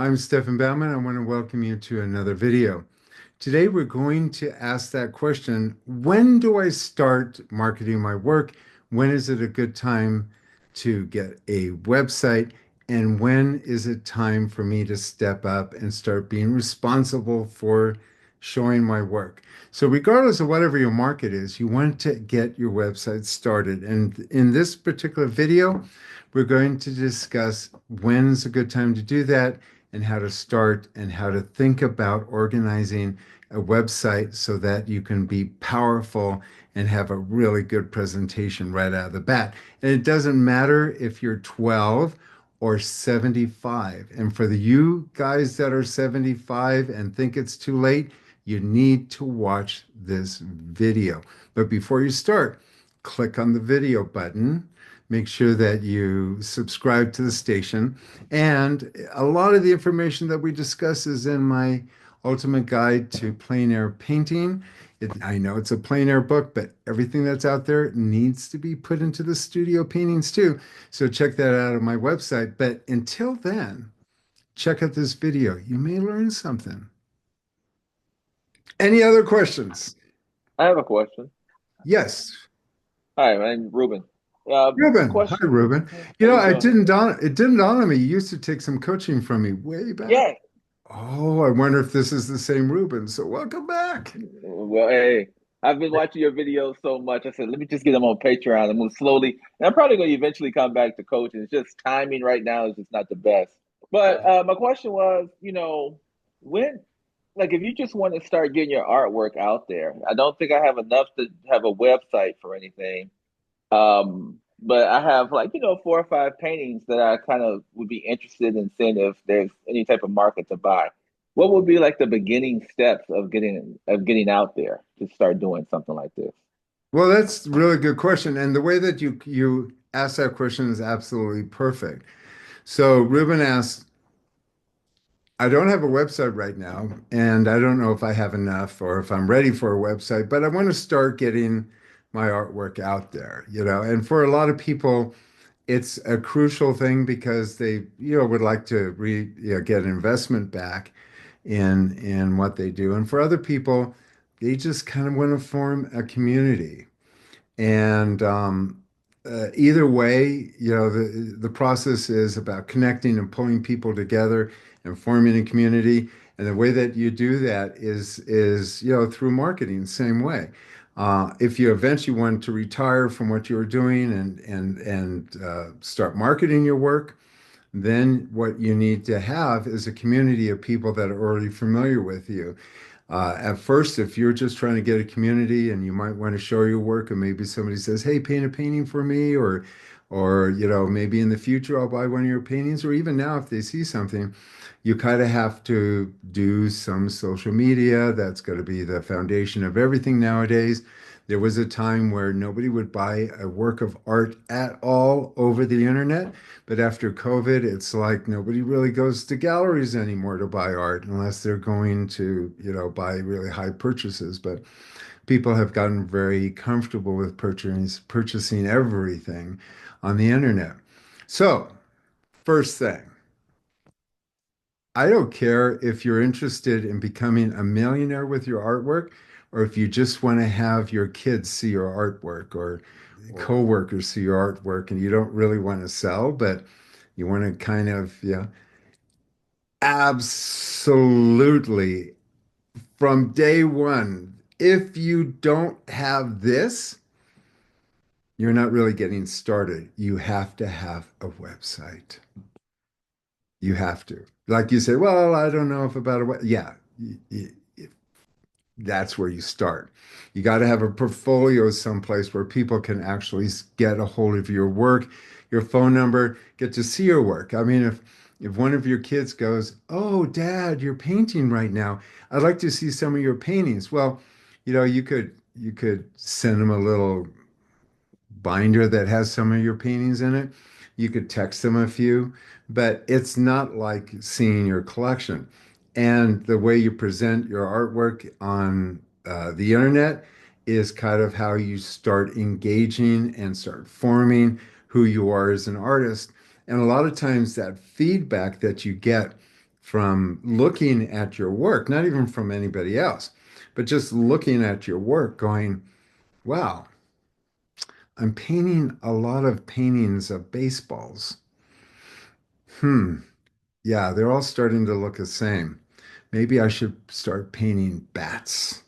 I'm Stefan Baumann. I want to welcome you to another video. Today, we're going to ask that question, when do I start marketing my work? When is it a good time to get a website? And when is it time for me to step up and start being responsible for showing my work? So regardless of whatever your market is, you want to get your website started. And in this particular video, we're going to discuss when's a good time to do that and how to start and how to think about organizing a website so that you can be powerful and have a really good presentation right out of the bat. And it doesn't matter if you're 12 or 75. And for the you guys that are 75 and think it's too late, you need to watch this video. But before you start, click on the video button. Make sure that you subscribe to the station. And a lot of the information that we discuss is in my Ultimate Guide to Plein Air Painting. I know it's a plein air book, but everything that's out there needs to be put into the studio paintings too. So check that out on my website. But until then, check out this video. You may learn something. Any other questions? I have a question. Yes. Hi, my name's Ruben. Ruben. Hi, Question. Ruben. How you It doing? didn't dawn on me. You used to take some coaching from me way back. Yeah. Oh, I wonder if this is the same Ruben. So welcome back. Well, hey, I've been watching your videos so much. I said, let me just get them on Patreon and move slowly. And I'm probably going to eventually come back to coaching. It's just timing right now is just not the best. But my question was, when, like, if you just want to start getting your artwork out there, I don't think I have enough to have a website for anything. But I have like, 4 or 5 paintings that I kind of would be interested in seeing if there's any type of market to buy. What would be like the beginning steps of getting out there to start doing something like this? Well, that's a really good question. And the way that you asked that question is absolutely perfect. So Ruben asked, I don't have a website right now, and I don't know if I have enough or if I'm ready for a website, but I want to start getting my artwork out there, And for a lot of people, it's a crucial thing because they, would like to get investment back in what they do. And for other people, they just kind of want to form a community. And either way, the process is about connecting and pulling people together and forming a community. And the way that you do that is through marketing, same way. If you eventually want to retire from what you're doing and start marketing your work, then what you need to have is a community of people that are already familiar with you. At first, if you're just trying to get a community and you might want to show your work, and maybe somebody says, "Hey, paint a painting for me," or maybe in the future I'll buy one of your paintings, or even now if they see something, you kind of have to do some social media. That's going to be the foundation of everything nowadays. There was a time where nobody would buy a work of art at all over the internet, but after COVID, it's like nobody really goes to galleries anymore to buy art unless they're going to, buy really high purchases. But people have gotten very comfortable with purchasing everything on the internet. So, first thing, I don't care if you're interested in becoming a millionaire with your artwork or if you just want to have your kids see your artwork or coworkers see your artwork and you don't really want to sell, but you want to kind of, yeah, absolutely. From day one, if you don't have this, you're not really getting started. You have to have a website. You have to. Like you say, well, I don't know if about a web. Yeah, that's where you start. You got to have a portfolio someplace where people can actually get a hold of your work, your phone number, get to see your work. I mean, if one of your kids goes, "Oh, Dad, you're painting right now. I'd like to see some of your paintings." Well, you could send them a little binder that has some of your paintings in it. You could text them a few, but it's not like seeing your collection. And the way you present your artwork on the internet is kind of how you start engaging and start forming who you are as an artist. And a lot of times that feedback that you get from looking at your work, not even from anybody else, but just looking at your work going, wow, I'm painting a lot of paintings of baseballs. Hmm. Yeah, they're all starting to look the same. Maybe I should start painting bats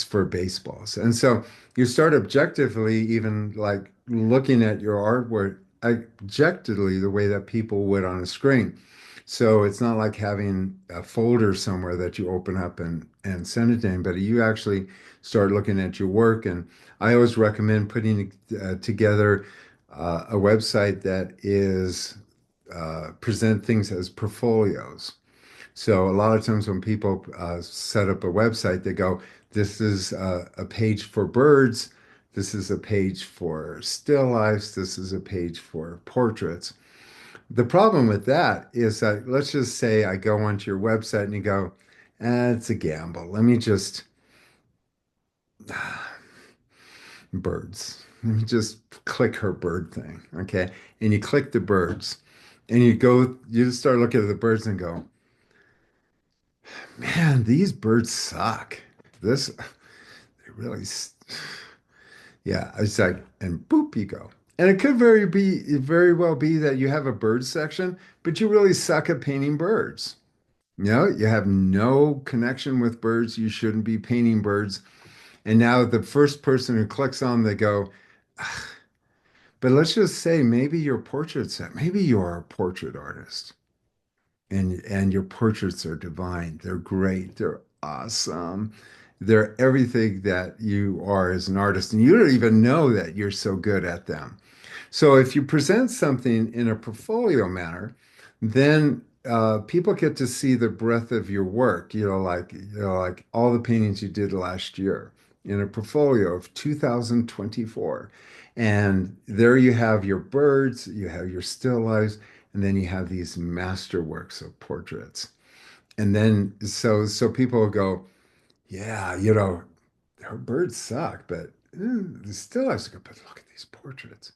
for baseballs. And so you start objectively, even like looking at your artwork objectively the way that people would on a screen. So it's not like having a folder somewhere that you open up and send it to anybody. You actually start looking at your work. And I always recommend putting together a website that is present things as portfolios. So a lot of times when people set up a website, they go, this is a page for birds. This is a page for still lifes. This is a page for portraits. The problem with that is that let's just say I go onto your website and you go, it's a gamble. Let me just birds. Let me just click her bird thing. Okay. And you click the birds and you just start looking at the birds and go, man, these birds suck. They really, yeah. It's like, and boop, you go. And it could very well be that you have a bird section, but you really suck at painting birds. You have no connection with birds. You shouldn't be painting birds. And now the first person who clicks on, they go, but let's just say maybe your maybe you're a portrait artist. And your portraits are divine. They're great. They're awesome. They're everything that you are as an artist, and you don't even know that you're so good at them. So if you present something in a portfolio manner, then people get to see the breadth of your work. Like all the paintings you did last year in a portfolio of 2024. And there you have your birds, you have your still lifes, and then you have these masterworks of portraits. And then so people will go, yeah, her birds suck, but the still lifes are good. But look at these portraits.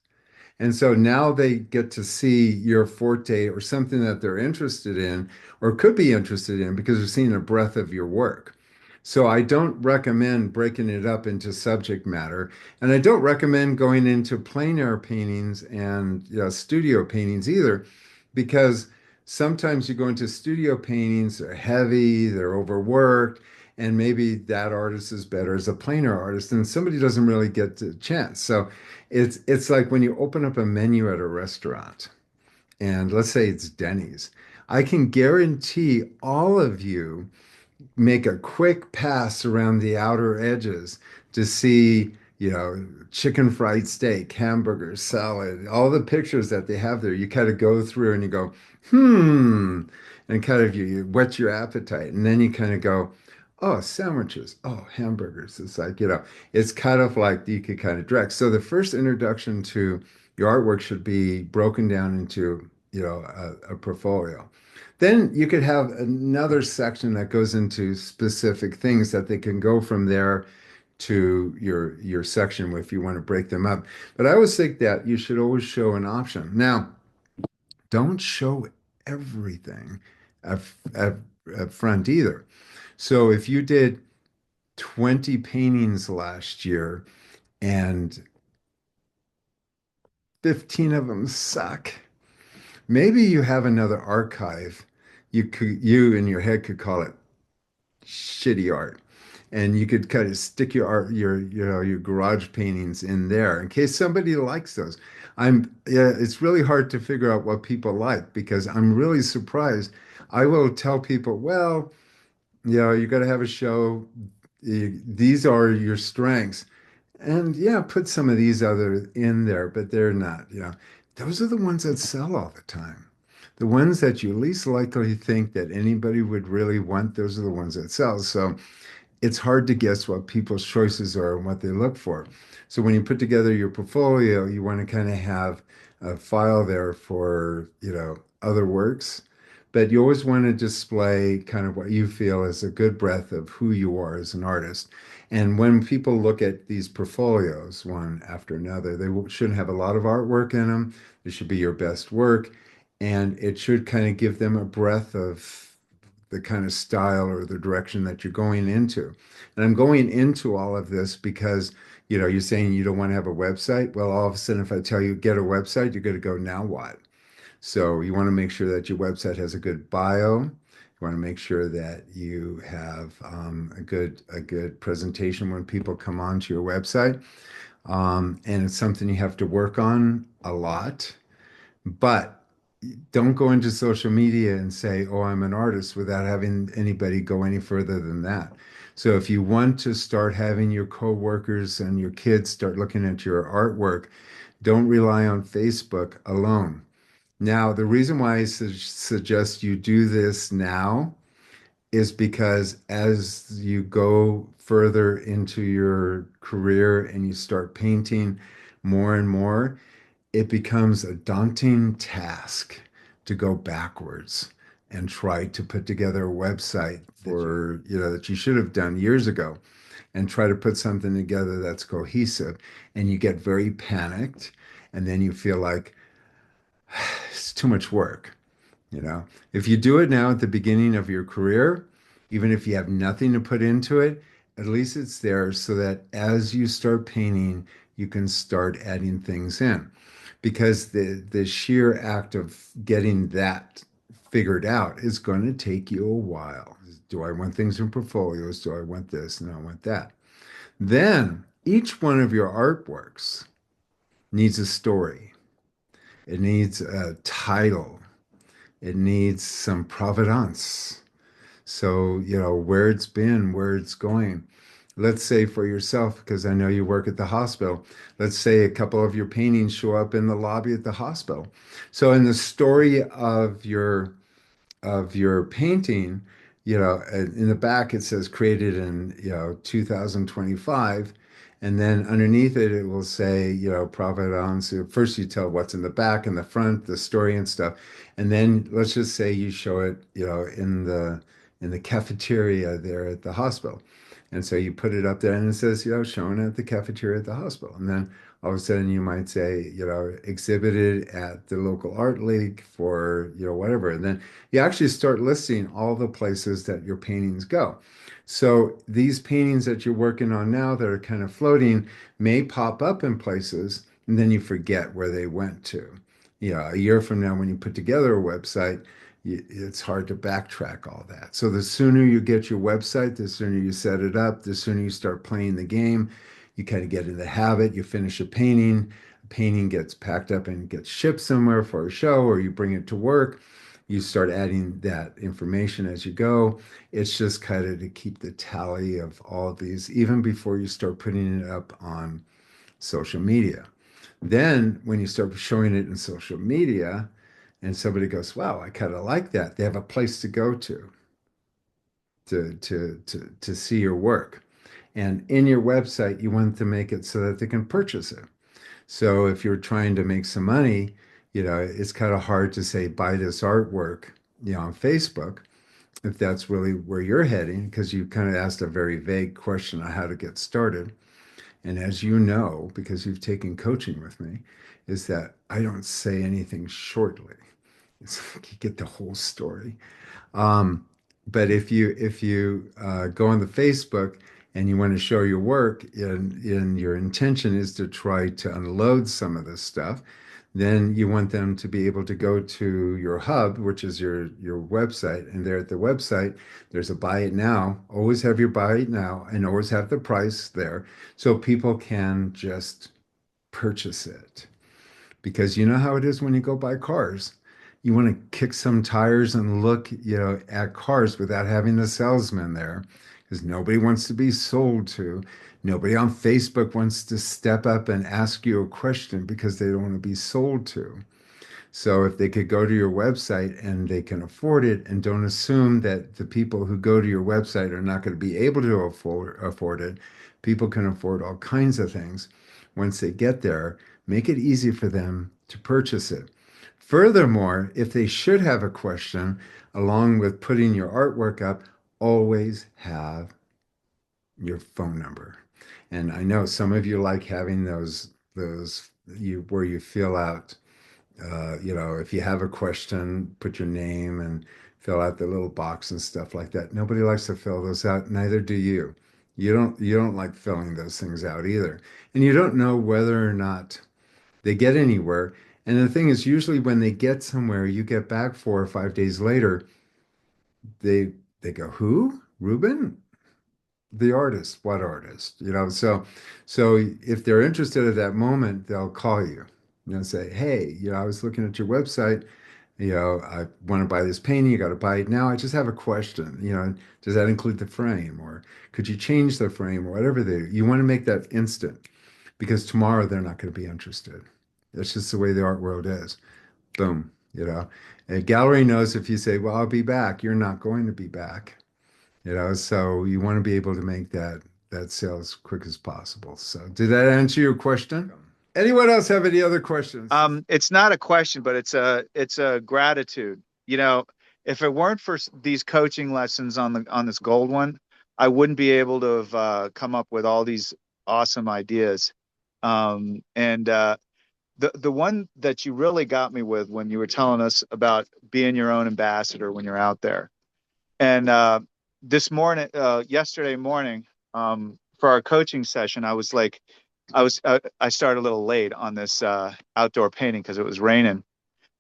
And so now they get to see your forte or something that they're interested in or could be interested in because they're seeing a breadth of your work. So I don't recommend breaking it up into subject matter. And I don't recommend going into plein air paintings and studio paintings either, because sometimes you go into studio paintings, they're heavy, they're overworked, and maybe that artist is better as a plein air artist, and somebody doesn't really get the chance. So it's like when you open up a menu at a restaurant, and let's say it's Denny's. I can guarantee all of you make a quick pass around the outer edges to see, chicken fried steak, hamburgers, salad, all the pictures that they have there. You kind of go through and you go, and kind of you whet your appetite. And then you kind of go, oh, sandwiches, oh, hamburgers. It's like, it's kind of like you could kind of direct. So the first introduction to your artwork should be broken down into, a portfolio. Then you could have another section that goes into specific things that they can go from there to your section if you want to break them up. But I always think that you should always show an option. Now, don't show everything at, at, at front either. So if you did 20 paintings last year and 15 of them suck, maybe you have another archive. You in your head could call it shitty art. And you could kind of stick your art, your garage paintings in there in case somebody likes those. Yeah, it's really hard to figure out what people like because I'm really surprised. I will tell people, well, you got to have a show. These are your strengths. And yeah, put some of these other in there, but they're not, those are the ones that sell all the time. The ones that you least likely think that anybody would really want, those are the ones that sell. So it's hard to guess what people's choices are and what they look for. So when you put together your portfolio, you want to kind of have a file there for, other works, but you always want to display kind of what you feel is a good breadth of who you are as an artist. And when people look at these portfolios, one after another, shouldn't have a lot of artwork in them. They should be your best work. and it should kind of give them a breath of the kind of style or the direction that you're going into. And I'm going into all of this because, you're saying you don't want to have a website. Well, all of a sudden, if I tell you get a website, you're going to go, now what? So you want to make sure that your website has a good bio. You want to make sure that you have a good presentation when people come onto your website. And it's something you have to work on a lot. But don't go into social media and say, "Oh, I'm an artist," without having anybody go any further than that. So if you want to start having your coworkers and your kids start looking at your artwork, don't rely on Facebook alone. Now, the reason why I suggest you do this now is because as you go further into your career and you start painting more and more, it becomes a daunting task to go backwards and try to put together a website that you should have done years ago and try to put something together that's cohesive. And you get very panicked, and then you feel like it's too much work. You know, if you do it now at the beginning of your career, even if you have nothing to put into it, at least it's there so that as you start painting, you can start adding things in. Because the sheer act of getting that figured out is going to take you a while. Do I want things in portfolios? Do I want this? No, I want that. Then each one of your artworks needs a story. It needs a title. It needs some provenance. So, where it's been, where it's going. Let's say for yourself, because I know you work at the hospital, let's say a couple of your paintings show up in the lobby at the hospital. So, in the story of your painting, in the back it says created in, 2025. And then underneath it, it will say, Providence. First, you tell what's in the back and the front, the story and stuff. And then let's just say you show it, in the cafeteria there at the hospital. And so you put it up there and it says, shown at the cafeteria at the hospital. And then all of a sudden you might say, exhibited at the local art league for, whatever. And then you actually start listing all the places that your paintings go. So these paintings that you're working on now that are kind of floating may pop up in places and then you forget where they went to. A year from now, when you put together a website, it's hard to backtrack all that. So the sooner you get your website, the sooner you set it up, the sooner you start playing the game, you kind of get in the habit, you finish a painting gets packed up and gets shipped somewhere for a show, or you bring it to work, you start adding that information as you go. It's just kind of to keep the tally of all of these, even before you start putting it up on social media. Then when you start showing it in social media and somebody goes, wow, I kind of like that, they have a place to go to see your work. And in your website, you want to make it so that they can purchase it. So if you're trying to make some money, it's kind of hard to say buy this artwork, on Facebook, if that's really where you're heading, because you kind of asked a very vague question on how to get started. And as you know, because you've taken coaching with me, is that I don't say anything shortly. It's like you get the whole story. Um, but if you go on the Facebook and you want to show your work and your intention is to try to unload some of this stuff, then you want them to be able to go to your hub, which is your website. And there at the website, there's a buy it now. Always have your buy it now and always have the price there so people can just purchase it. Because you know how it is when you go buy cars. You want to kick some tires and look, at cars without having the salesman there, because nobody wants to be sold to. Nobody on Facebook wants to step up and ask you a question because they don't want to be sold to. So if they could go to your website and they can afford it, and don't assume that the people who go to your website are not going to be able to afford it. People can afford all kinds of things. Once they get there, make it easy for them to purchase it. Furthermore, if they should have a question, along with putting your artwork up, always have your phone number. And I know some of you like having those you where you fill out If you have a question, put your name and fill out the little box and stuff like that. Nobody likes to fill those out, neither do you. You don't like filling those things out either. And you don't know whether or not they get anywhere. And the thing is, usually when they get somewhere, you get back 4 or 5 days later, they they go, "Who? Ruben? The artist, what artist?" So if they're interested at that moment, they'll call you, say, "Hey, I was looking at your website, I want to buy this painting, you got to buy it now. I just have a question, does that include the frame, or could you change the frame, or whatever you want to make that instant, because tomorrow they're not going to be interested. That's just the way the art world is. Boom, A gallery knows if you say, "Well, I'll be back," you're not going to be back. So you want to be able to make that sale as quick as possible. So did that answer your question? Anyone else have any other questions? It's not a question, but it's a gratitude. You know, if it weren't for these coaching lessons on this gold one, I wouldn't be able to have come up with all these awesome ideas. And the one that you really got me with when you were telling us about being your own ambassador when you're out there. And yesterday morning, for our coaching session, I started a little late on this outdoor painting because it was raining,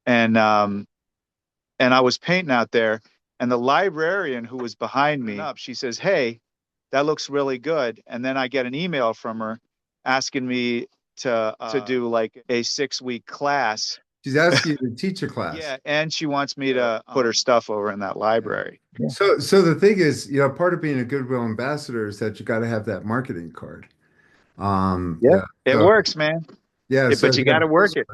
and I was painting out there, and the librarian who was behind me, she says, "Hey, that looks really good." And then I get an email from her asking me to do like a 6 week class. She's asking you to teach a class. Yeah, and she wants me to put her stuff over in that library. Yeah. So the thing is, part of being a goodwill ambassador is that you got to have that marketing card. Yeah, Yeah. it So works, man. yeah, so But if you you got have to work it.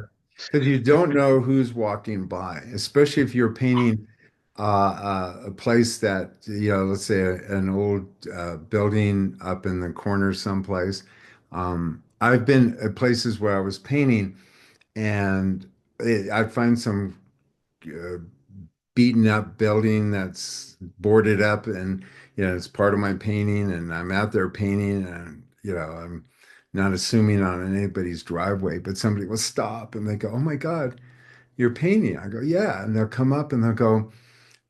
because you don't know who's walking by, especially if you're painting a place that, let's say an old building up in the corner someplace. I've been at places where I was painting, and I'd find some uh, beaten up building that's boarded up, and it's part of my painting, and I'm out there painting, and I'm not assuming on anybody's driveway, but somebody will stop and they go, "Oh my God, you're painting." I go, "Yeah." And they'll come up and they'll go,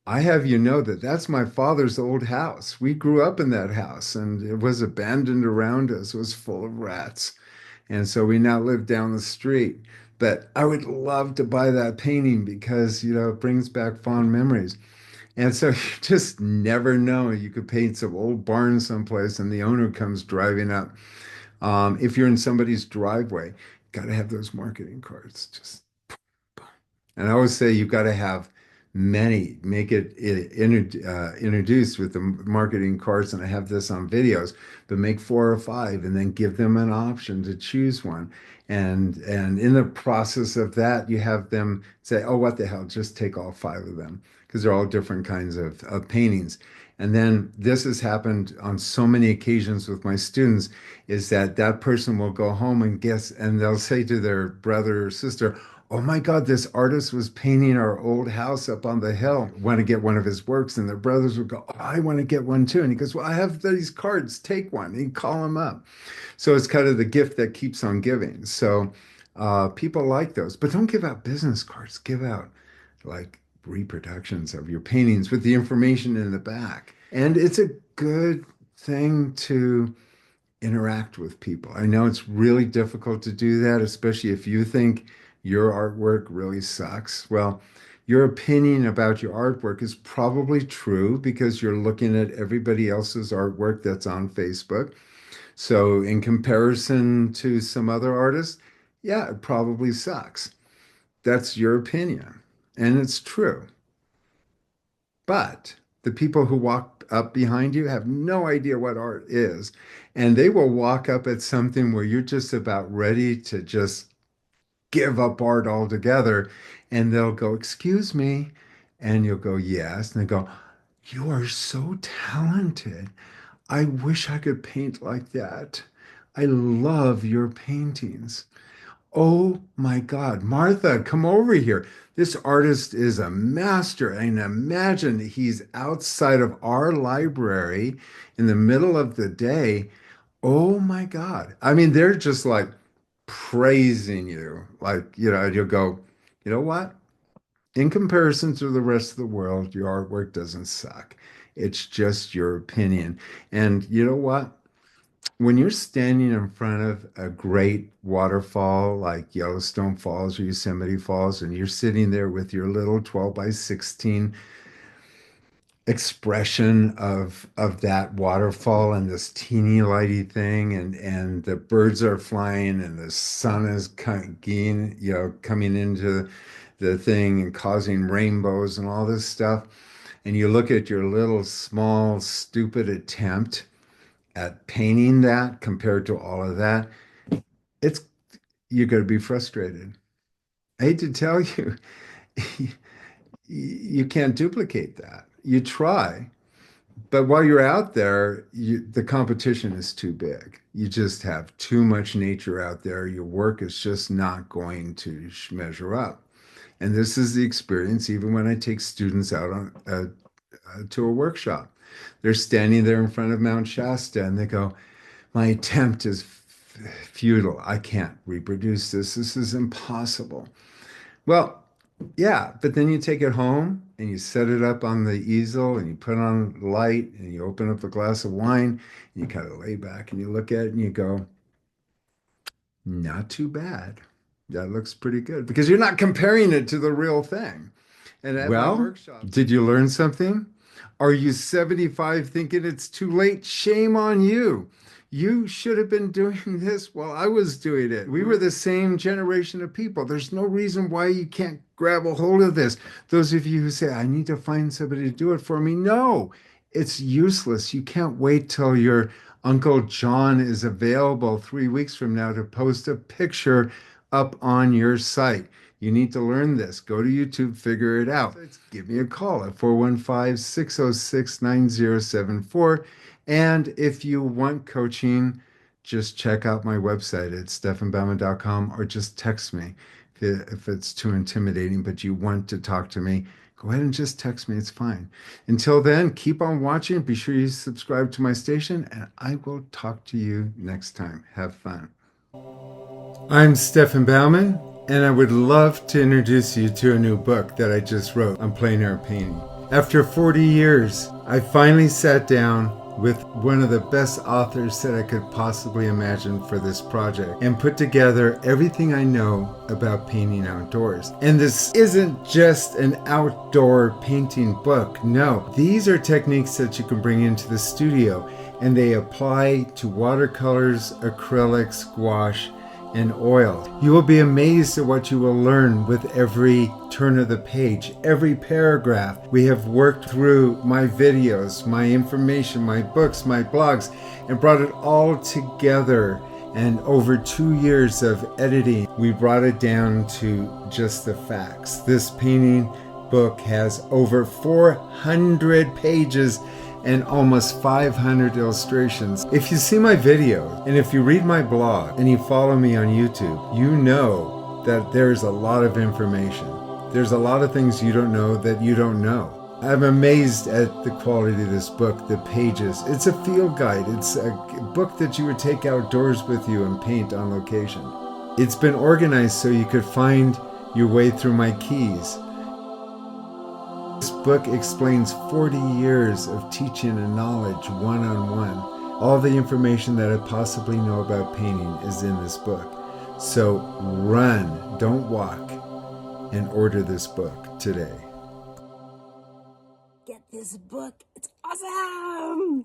"I have you know that that's my father's old house. We grew up in that house, and it was abandoned around us. It was full of rats. And so we now live down the street. But I would love to buy that painting because, it brings back fond memories." And so you just never know. You could paint some old barn someplace and the owner comes driving up. If you're in somebody's driveway, got to have those marketing cards. Just and I always say you've got to have many, make it introduced with the marketing cards. And I have this on videos, but make 4 or 5 and then give them an option to choose one. And in the process of that, you have them say, "Oh, what the hell, just take all 5 of them," because they're all different kinds of paintings. And then this has happened on so many occasions with my students, is that person will go home and guess, and they'll say to their brother or sister, "Oh my God, this artist was painting our old house up on the hill. Want to get one of his works?" And their brothers would go, "Oh, I want to get one too." And he goes, "Well, I have these cards. Take one." And you call him up. So it's kind of the gift that keeps on giving. So people like those, but don't give out business cards. Give out like reproductions of your paintings with the information in the back. And it's a good thing to interact with people. I know it's really difficult to do that, especially if you think your artwork really sucks. Well, your opinion about your artwork is probably true because you're looking at everybody else's artwork that's on Facebook. So, in comparison to some other artists, yeah, it probably sucks. That's your opinion, and it's true. But the people who walk up behind you have no idea what art is. And they will walk up at something where you're just about ready to just give up art altogether. And they'll go, "Excuse me." And you'll go, "Yes." And they go, "You are so talented. I wish I could paint like that. I love your paintings. Oh my God, Martha, come over here. This artist is a master. And imagine he's outside of our library in the middle of the day. Oh my God." I mean, they're just like praising you. Like, you'll go, You know what? In comparison to the rest of the world, your artwork doesn't suck. It's just your opinion. And you know what? When you're standing in front of a great waterfall like Yellowstone Falls or Yosemite Falls, and you're sitting there with your little 12 by 16 expression of that waterfall and this teeny lighty thing, and the birds are flying and the sun is coming into the thing and causing rainbows and all this stuff, and you look at your little small stupid attempt at painting that compared to all of that, it's you're going to be frustrated. I hate to tell you, you can't duplicate that. You try, but while you're out there, the competition is too big. You just have too much nature out there. Your work is just not going to measure up. And this is the experience even when I take students out on to a workshop. They're standing there in front of Mount Shasta and they go, my attempt is futile. I can't reproduce this. This is impossible. Well, yeah, but then you take it home and you set it up on the easel and you put on light and you open up a glass of wine and you kind of lay back and you look at it and you go, not too bad. That looks pretty good because you're not comparing it to the real thing. And at my workshops, did you learn something? Are you 75 thinking it's too late? Shame on you. You should have been doing this while I was doing it. We were the same generation of people. There's no reason why you can't grab a hold of this. Those of you who say, I need to find somebody to do it for me. No, it's useless. You can't wait till your Uncle John is available 3 weeks from now to post a picture up on your site. You need to learn this. Go to YouTube, figure it out. Give me a call at 415-606-9074. And if you want coaching, just check out my website at stefanbaumann.com or just text me if it's too intimidating, but you want to talk to me. Go ahead and just text me. It's fine. Until then, keep on watching. Be sure you subscribe to my station, and I will talk to you next time. Have fun. I'm Stefan Baumann, and I would love to introduce you to a new book that I just wrote on plein air painting. After 40 years, I finally sat down with one of the best authors that I could possibly imagine for this project and put together everything I know about painting outdoors. And this isn't just an outdoor painting book. No, these are techniques that you can bring into the studio, and they apply to watercolors, acrylics, gouache, and oil. You will be amazed at what you will learn with every turn of the page, every paragraph. We have worked through my videos, my information, my books, my blogs, and brought it all together. And over 2 years of editing, we brought it down to just the facts. This painting book has over 400 pages and almost 500 illustrations. If you see my videos and if you read my blog and you follow me on YouTube, you know that there's a lot of information. There's a lot of things you don't know that you don't know. I'm amazed at the quality of this book, the pages. It's a field guide. It's a book that you would take outdoors with you and paint on location. It's been organized so you could find your way through my keys. This book explains 40 years of teaching and knowledge one-on-one. All the information that I possibly know about painting is in this book. So run, don't walk, and order this book today. Get this book. It's awesome.